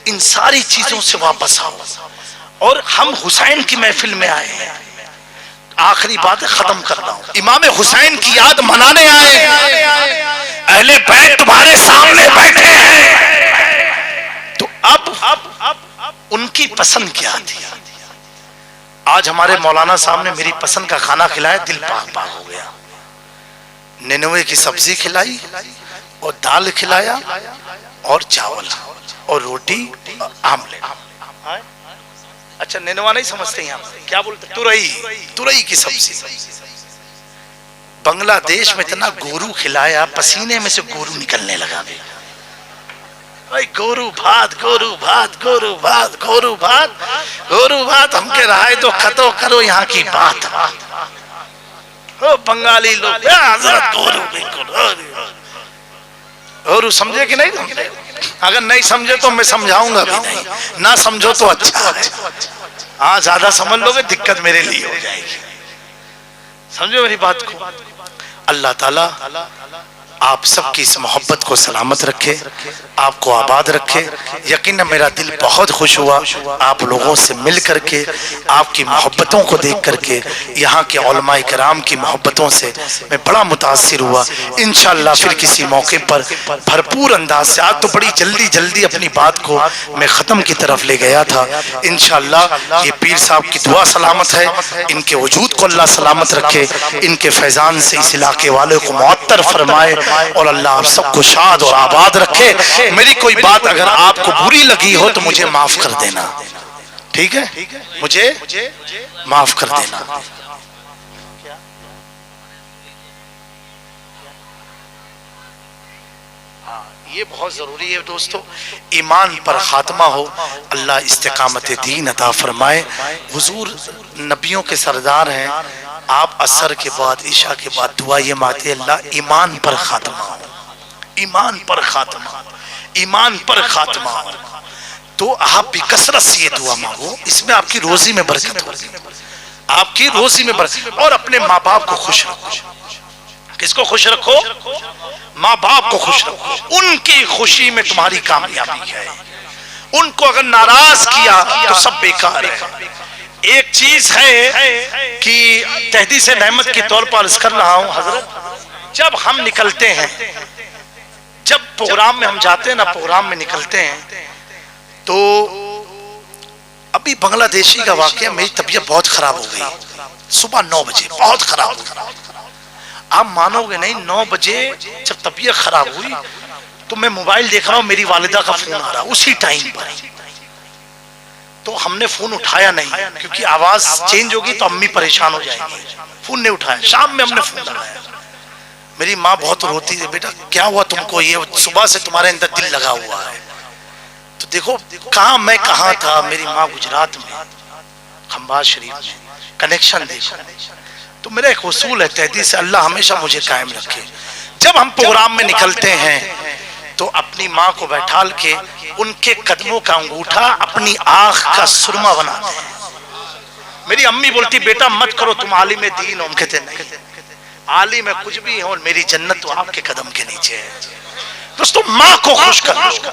S2: ان ساری چیزوں سے واپس آؤ. اور ہم حسین کی محفل میں آئے ہیں. آخری بات ختم کرنا ہوں, امام حسین کی یاد منانے آئے, اہل بیت تمہارے سامنے بیٹھے ہیں. تو اب ان کی پسند کیا تھی؟ آج ہمارے مولانا صاحب نے میری پسند کا کھانا کھلایا, دل پاک پاک ہو گیا. نینوے کی سبزی کھلائی اور دال کھلایا اور چاول اور روٹی آملیٹ. اچھا نینوا نہیں سمجھتے یہاں کیا بولتے, تورئی کی سبزی. بنگلہ دیش میں اتنا گورو کھلایا, پسینے میں سے گورو نکلنے لگا. بھائی گورو بھات, گورو بھات, گورو بھات, گورو بھات, گورو بھات. ہم کے رہائے تو خطو کرو یہاں کی بات. بنگالی لوگ حضرت گورو سمجھے کہ نہیں؟ اگر نہیں سمجھے تو میں سمجھاؤں گا بھی نہیں, نہ سمجھو تو اچھا ہے. ہاں زیادہ سمجھ لو گے دقت میرے لیے ہو جائے گی. سمجھو میری بات کو. اللہ تعالیٰ آپ سب کی اس محبت کو سلامت رکھے, آپ کو آباد رکھے. یقیناً میرا دل بہت خوش ہوا آپ لوگوں سے مل کر کے, آپ کی محبتوں کو دیکھ کر کے, یہاں کے علماء کرام کی محبتوں سے میں بڑا متاثر ہوا. انشاءاللہ پھر کسی موقع پر بھرپور انداز سے, آج تو بڑی جلدی اپنی بات کو میں ختم کی طرف لے گیا تھا. انشاءاللہ یہ پیر صاحب کی دعا سلامت ہے, ان کے وجود کو اللہ سلامت رکھے, ان کے فیضان سے اس علاقے والے کو معطر فرمائے, اور اللہ آپ سب کو شاد اور آباد رکھے. میری کوئی بات اگر آپ کو بری لگی ہو تو مجھے معاف کر دینا, ٹھیک ہے؟ مجھے معاف کر دینا. یہ بہت ضروری ہے دوستو, ایمان پر خاتمہ ہو, اللہ استقامت دین عطا فرمائے. حضور نبیوں کے سردار ہیں, آپ عصر کے بعد عشاء کے بعد دعا یہ مانگتے اللہ ایمان پر خاتمہ ہو, ایمان پر خاتمہ, ایمان پر خاتمہ ہو. تو آپ بھی کثرت سے یہ دعا مانگو, اس میں آپ کی روزی میں برکت ہوگی, آپ کی روزی میں برکت. اور اپنے ماں باپ کو خوش رکھو. کس کو خوش رکھو؟ ماں باپ کو خوش رکھو. ان کی خوشی میں تمہاری کامیابی ہے. ان کو اگر ناراض کیا تو سب بیکار ہے. ایک چیز ہے کہ تحدیث نعمت کے طور پر عرض کر رہا ہوں حضرت, جب ہم نکلتے ہیں, جب پروگرام میں ہم جاتے ہیں نا, پروگرام میں نکلتے ہیں تو ابھی بنگلہ دیشی کا واقعہ, میری طبیعت بہت خراب ہو گئی صبح 9 بجے, بہت خراب ہو گئی. آپ مانو گے نہیں, 9 بجے جب طبیعت خراب ہوئی تو میں موبائل دیکھ رہا ہوں, میری والدہ کا فون آ رہا اسی ٹائم پر. تو ہم نے فون اٹھایا نہیں کیونکہ آواز چینج ہوگی تو امی پریشان ہو جائیں گی, فون نہیں اٹھایا. شام میں ہم نے فون لگایا, میری ماں بہت روتی ہے، بیٹا کیا ہوا تم کو؟ یہ صبح سے تمہارے اندر دل لگا ہوا ہے۔ تو دیکھو کہاں میں کہاں تھا، میری ماں گجرات میں کھمبات شریف میں، کنیکشن دیکھو۔ تو میرا ایک اصول ہے تحدید سے، اللہ ہمیشہ مجھے قائم رکھے، جب ہم پروگرام میں نکلتے ہیں تو اپنی ماں کو بیٹھال کے ان کے قدموں کا انگوٹھا اپنی آنکھ کا سرما بناتے ہیں۔ میری امی بولتی بیٹا مت کرو، تم عالم دین ہو، ہم کہتے نہیں، عالم میں کچھ بھی ہو، میری جنت تو آپ کے قدم کے نیچے ہے۔ دوستو ماں کو خوش کرو،